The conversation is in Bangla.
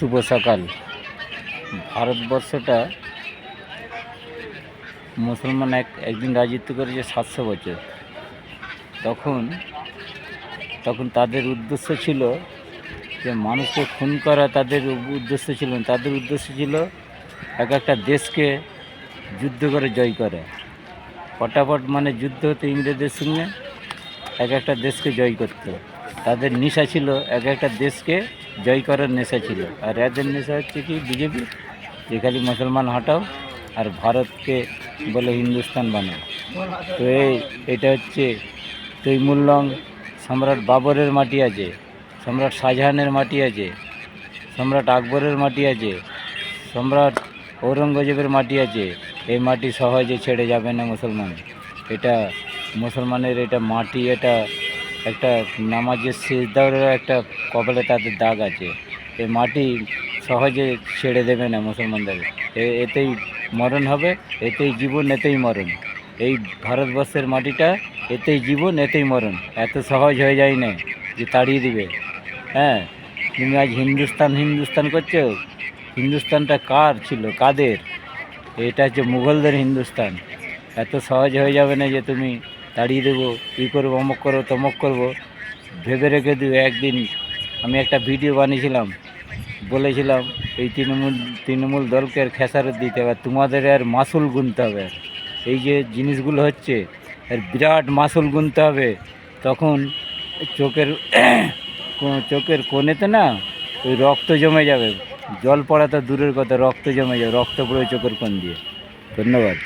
শুভ সকাল। ভারতবর্ষটা মুসলমান একদিন রাজত্ব করেছে 700 বছর। তখন তখন তাদের উদ্দেশ্য ছিল যে মানুষকে খুন করা তাদের উদ্দেশ্য ছিল না। তাদের উদ্দেশ্য ছিল এক একটা দেশকে যুদ্ধ করে জয় করা। ফটাফট মানে যুদ্ধ হতো ইংরেজদের সঙ্গে, এক একটা দেশকে জয় করতো। তাদের নেশা ছিল এক একটা দেশকে জয় করার নেশা ছিল। আর এদের নেশা হচ্ছে কি বিজেপি, যে খালি মুসলমান হটাও আর ভারতকে বলে হিন্দুস্তান বানাও। তো এটা হচ্ছে তৈমুরলং সম্রাট বাবরের মাটি আছে, সম্রাট শাহজাহানের মাটি আছে, সম্রাট আকবরের মাটি আছে, সম্রাট ঔরঙ্গজেবের মাটি আছে। এই মাটি সহজে ছেড়ে যাবে না মুসলমান। এটা মুসলমানের এটা মাটি, এটা একটা নামাজের সিজদারও একটা কপালে তাদের দাগ আছে। এই মাটি সহজে ছেড়ে দেবে না মুসলমানদের। এতেই মরণ হবে, এতেই জীবন, এতেই মরণ। এই ভারতবর্ষের মাটিটা এতেই জীবন, এতেই মরণ। এত সহজ হয়ে যায় না যে তাড়িয়ে দিবে। হ্যাঁ, তুমি আজ হিন্দুস্তান হিন্দুস্তান করছো। হিন্দুস্তানটা কার ছিল, কাদের? এটা হচ্ছে মুঘলদের হিন্দুস্তান। এত সহজ হয়ে যাবে না যে তুমি তাড়িয়ে দেবো, কী করবো, অমুক করবো, তমুক করবো। ভেবে রেখে দিও। একদিন আমি একটা ভিডিও বানিয়েছিলাম, বলেছিলাম এই তৃণমূল দলকে আর খেসারত দিতে হবে, তোমাদের আর মাসুল গুনতে হবে। এই যে জিনিসগুলো হচ্ছে এর বিরাট মাসুল গুনতে হবে। তখন চোখের কোণেতে না ওই রক্ত জমে যাবে। জল পড়া তো দূরের কথা, রক্ত জমে যাবে, রক্ত পড়ে চোখের কোণ দিয়ে। ধন্যবাদ।